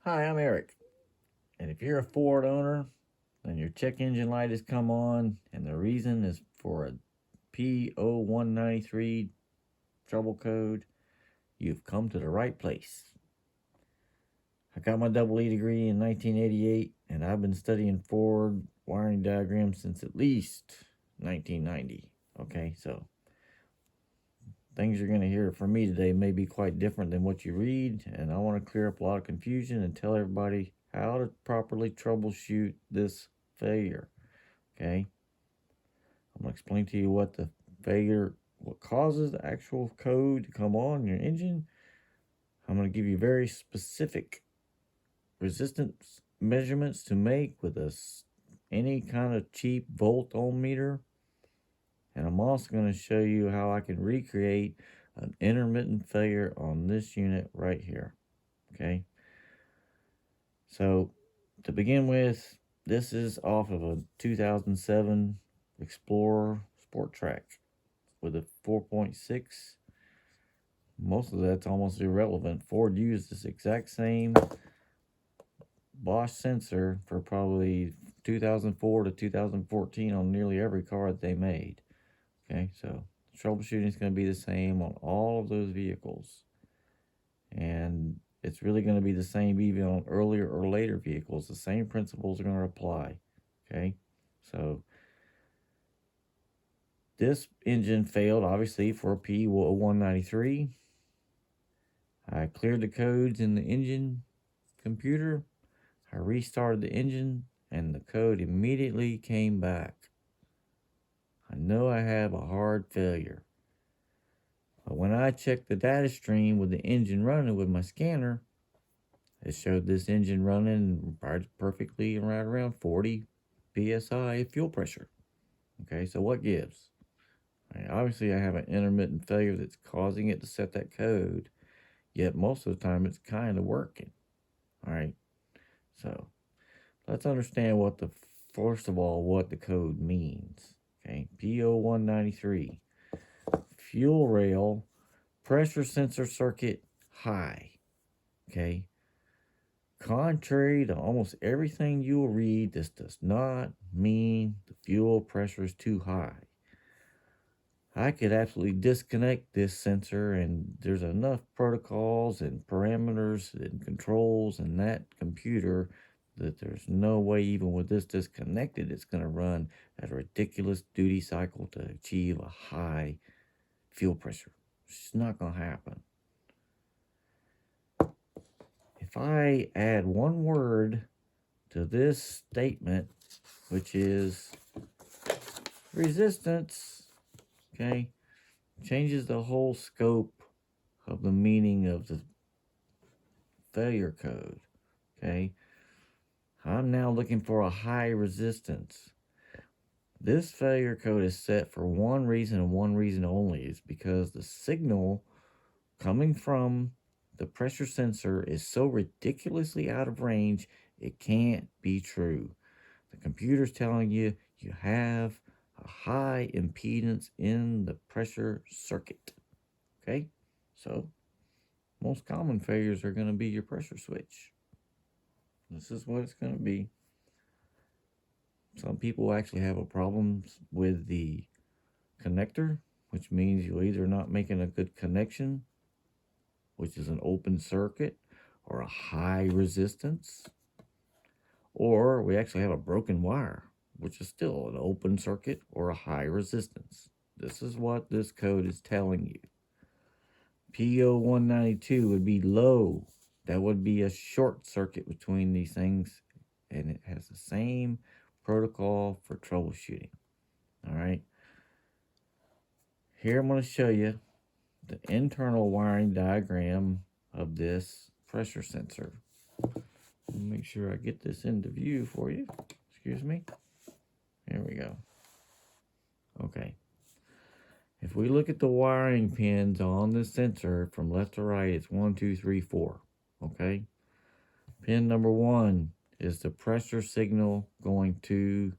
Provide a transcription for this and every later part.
Hi, I'm Eric. And if you're a Ford owner and your check engine light has come on and the reason is for a P0193 trouble code, you've come to the right place. I got my double E degree in 1988 and I've been studying Ford wiring diagrams since at least 1990. Okay, so things you're going to hear from me today may be quite different than what you read, and I want to clear up a lot of confusion and tell everybody how to properly troubleshoot this failure. Okay, I'm going to explain to you what the failure, what causes the actual code to come on your engine. I'm going to give you very specific resistance measurements to make with any kind of cheap volt ohm meter. And I'm also going to show you how I can recreate an intermittent failure on this unit right here. Okay. So to begin with, this is off of a 2007 Explorer Sport Trac with a 4.6. Most of that's almost irrelevant. Ford used this exact same Bosch sensor for probably 2004 to 2014 on nearly every car that they made. Okay, so troubleshooting is going to be the same on all of those vehicles. And it's really going to be the same even on earlier or later vehicles. The same principles are going to apply. Okay, so this engine failed obviously for a P0193. I cleared the codes in the engine computer. I restarted the engine and the code immediately came back. I know I have a hard failure. But when I checked the data stream with the engine running with my scanner, it showed this engine running right perfectly right around 40 psi fuel pressure. Okay, so what gives? Obviously, I have an intermittent failure that's causing it to set that code, yet most of the time it's kind of working. All right, so let's understand first of all, what the code means. Okay, P0193, fuel rail pressure sensor circuit high. Okay, contrary to almost everything you will read, this does not mean the fuel pressure is too high. I could absolutely disconnect this sensor, and there's enough protocols and parameters and controls in that computer that there's no way, even with this disconnected, it's going to run at a ridiculous duty cycle to achieve a high fuel pressure. It's not going to happen. If I add one word to this statement, which is resistance, okay, changes the whole scope of the meaning of the failure code. Okay, I'm now looking for a high resistance. This failure code is set for one reason and one reason only, is because the signal coming from the pressure sensor is so ridiculously out of range, it can't be true. The computer's telling you you have a high impedance in the pressure circuit. Okay, so most common failures are going to be your pressure switch. This is what it's going to be. Some people actually have a problem with the connector, which means you're either not making a good connection, which is an open circuit, or a high resistance, or we actually have a broken wire, which is still an open circuit or a high resistance. This is what this code is telling you. P0192 would be low. That would be a short circuit between these things, and it has the same protocol for troubleshooting. All right. Here I'm going to show you the internal wiring diagram of this pressure sensor. Make sure I get this into view for you. Excuse me. Here we go. Okay. If we look at the wiring pins on the sensor from left to right, it's 1, 2, 3, 4. Okay. Pin number 1 is the pressure signal going to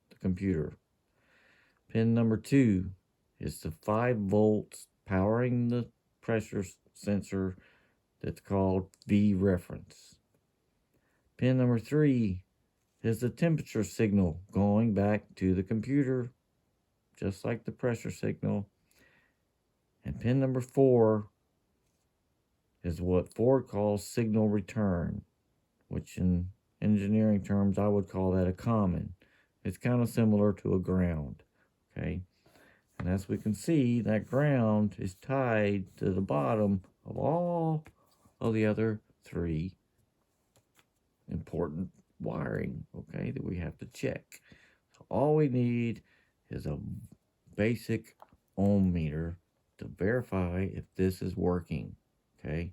the computer. Pin number 2 is the 5 volts powering the pressure sensor that's called V reference. Pin number 3 is the temperature signal going back to the computer, just like the pressure signal. And pin number 4 is what Ford calls signal return, which in engineering terms, I would call that a common. It's kind of similar to a ground, okay? And as we can see, that ground is tied to the bottom of all of the other 3 important wiring, okay, that we have to check. So all we need is a basic ohm meter to verify if this is working, okay?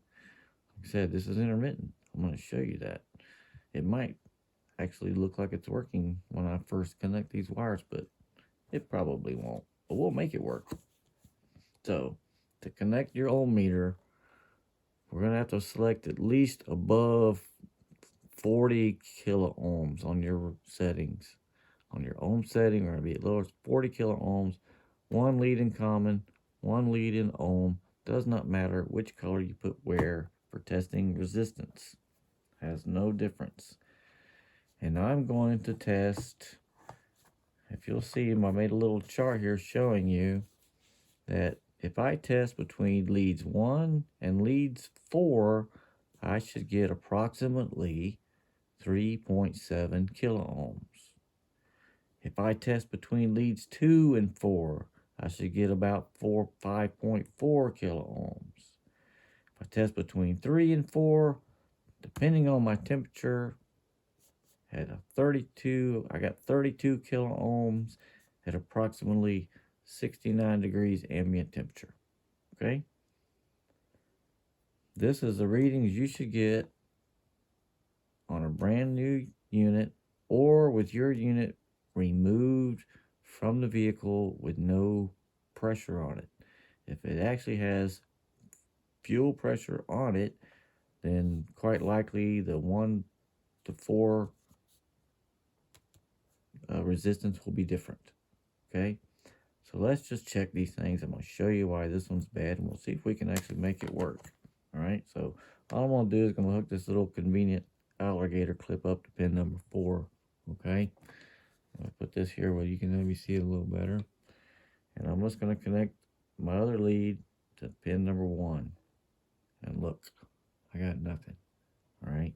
Like I said, this is intermittent. I'm going to show you that. It might actually look like it's working when I first connect these wires, but it probably won't. But we'll make it work. So, to connect your ohm meter, we're going to have to select at least above 40 kilo ohms on your settings. On your ohm setting, we're going to be at lower 40 kilo ohms, 1 lead in common, 1 lead in ohm. Does not matter which color you put where for testing resistance. Has no difference. And I'm going to test, if you'll see, I made a little chart here showing you that if I test between leads 1 and leads 4, I should get approximately 3.7 kilo ohms. If I test between leads 2 and 4, I should get about 5.4 kilo ohms. If I test between 3 and 4, depending on my temperature, I got 32 kilo ohms at approximately 69 degrees ambient temperature. Okay? This is the readings you should get on a brand new unit or with your unit removed from the vehicle with no pressure on it. If it actually has fuel pressure on it, then quite likely the 1 to 4 resistance will be different. Okay, so let's just check these things. I'm going to show you why this one's bad, and we'll see if we can actually make it work. All right, so all I'm going to do is going to hook this little convenient alligator clip up to pin number 4. Okay, I'm going to put this here where you can maybe see it a little better, and I'm just going to connect my other lead to pin number 1, and look, I got nothing. All right.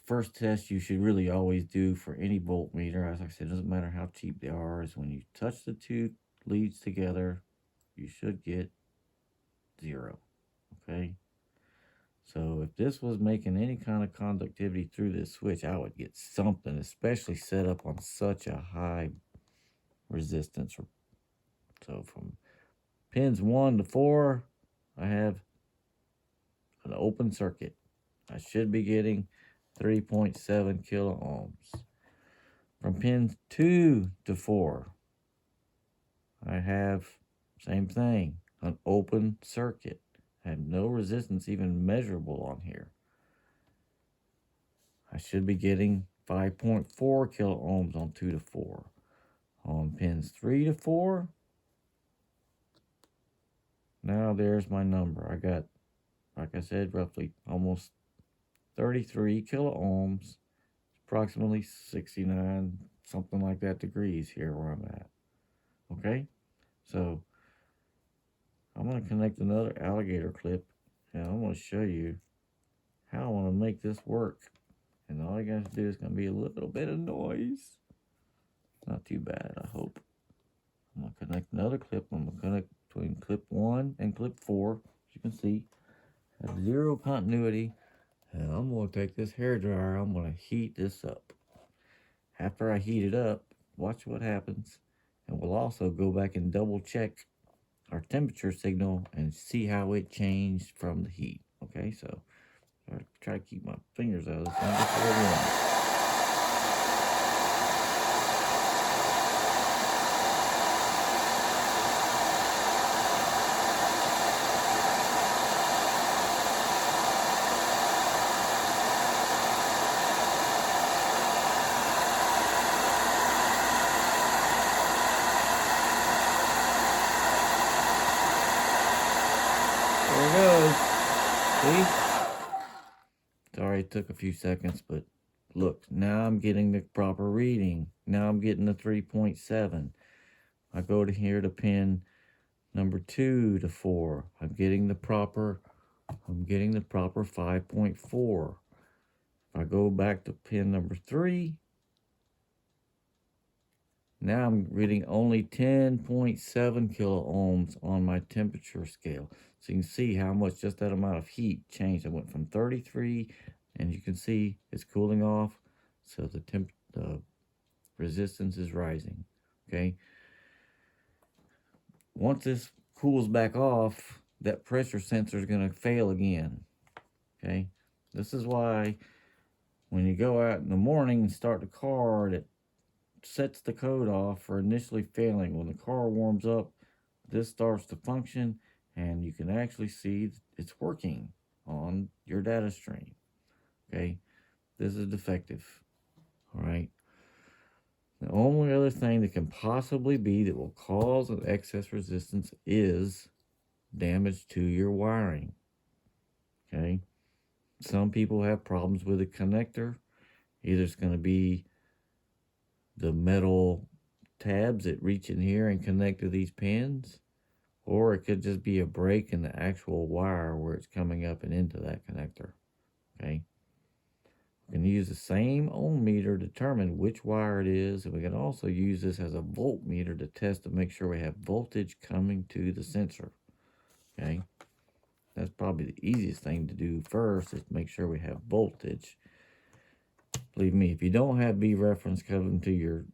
First test you should really always do for any voltmeter, as I said, it doesn't matter how cheap they are, is when you touch the 2 leads together, you should get 0. Okay, so if this was making any kind of conductivity through this switch, I would get something, especially set up on such a high resistance. So from pins 1 to 4, I have an open circuit. I should be getting 3.7 kilo ohms. From pins 2 to 4, I have, same thing, an open circuit. I have no resistance even measurable on here. I should be getting 5.4 kilo ohms on 2 to 4. On pins 3 to 4, now there's my number. I got, like I said, roughly almost 33 kilo ohms, approximately 69, something like that degrees here where I'm at. Okay, so I'm going to connect another alligator clip, and I'm going to show you how I want to make this work. And all you got to do is going to be a little bit of noise. Not too bad, I hope. I'm going to connect another clip. I'm going to connect between clip 1 and clip 4. As you can see, I have 0 continuity. And I'm going to take this hairdryer. I'm going to heat this up. After I heat it up, watch what happens. And we'll also go back and double check our temperature signal and see how it changed from the heat. Okay, so I try to keep my fingers out of this thing just a little longer. There it goes. See? it took a few seconds, but look, now I'm getting the proper reading. Now I'm getting the 3.7. I go to here to pin number 2 to 4. I'm getting the proper 5.4. If I go back to pin number 3, now I'm reading only 10.7 kilo ohms on my temperature scale. So you can see how much just that amount of heat changed. I went from 33, and you can see it's cooling off. So the resistance is rising, okay? Once this cools back off, that pressure sensor is going to fail again, okay? This is why when you go out in the morning and start the car, it sets the code off for initially failing. When the car warms up, this starts to function, and you can actually see it's working on your data stream, okay? This is defective, all right? The only other thing that can possibly be that will cause an excess resistance is damage to your wiring, okay? Some people have problems with the connector. Either it's going to be the metal tabs that reach in here and connect to these pins, or it could just be a break in the actual wire where it's coming up and into that connector, okay? We can use the same ohm meter to determine which wire it is, and we can also use this as a voltmeter to test to make sure we have voltage coming to the sensor, okay? That's probably the easiest thing to do first, is to make sure we have voltage. Believe me, if you don't have B reference coming to your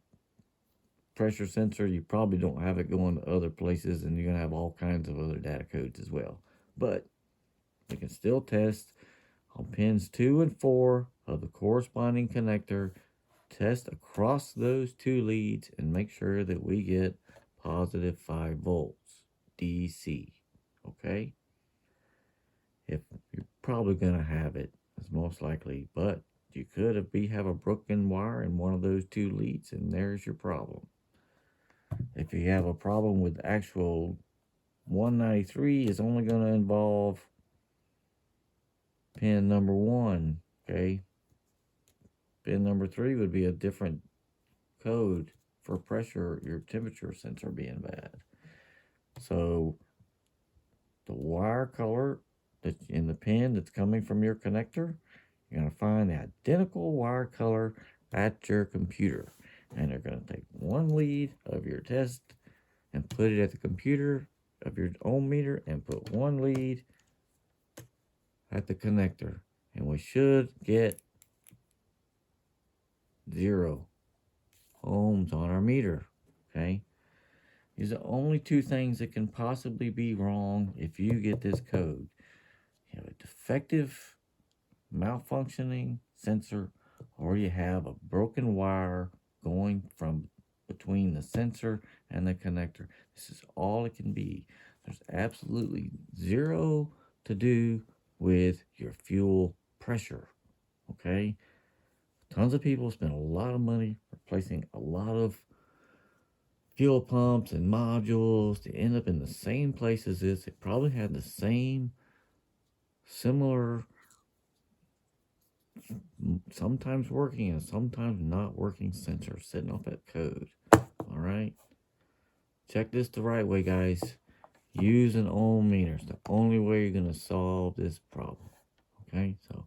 pressure sensor, you probably don't have it going to other places, and you're going to have all kinds of other data codes as well. But we can still test on pins 2 and 4 of the corresponding connector, test across those 2 leads, and make sure that we get positive 5 volts DC, okay? If you're probably going to have it, it's most likely, but you could have a broken wire in one of those 2 leads, and there's your problem. If you have a problem with actual 193, it's only going to involve pin number 1, okay? Pin number 3 would be a different code for pressure, your temperature sensor being bad. So the wire color that's in the pin that's coming from your connector, you're going to find the identical wire color at your computer. And they're going to take 1 lead of your test and put it at the computer of your ohm meter, and put 1 lead at the connector. And we should get 0 ohms on our meter, okay? These are the only 2 things that can possibly be wrong if you get this code. You have a defective, malfunctioning sensor, or you have a broken wire going from between the sensor and the connector. This is all it can be. There's absolutely 0 to do with your fuel pressure, okay? Tons of people spend a lot of money replacing a lot of fuel pumps and modules to end up in the same place as this. It probably had the same similar, sometimes working and sometimes not working sensor sitting off that code. All right, check this the right way, guys. Use an ohm meter. It's the only way you're going to solve this problem. Okay, so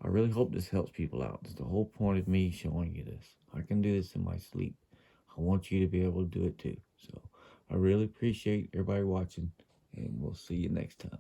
I really hope this helps people out. It's the whole point of me showing you this. I can do this in my sleep. I want you to be able to do it too. So I really appreciate everybody watching, and we'll see you next time.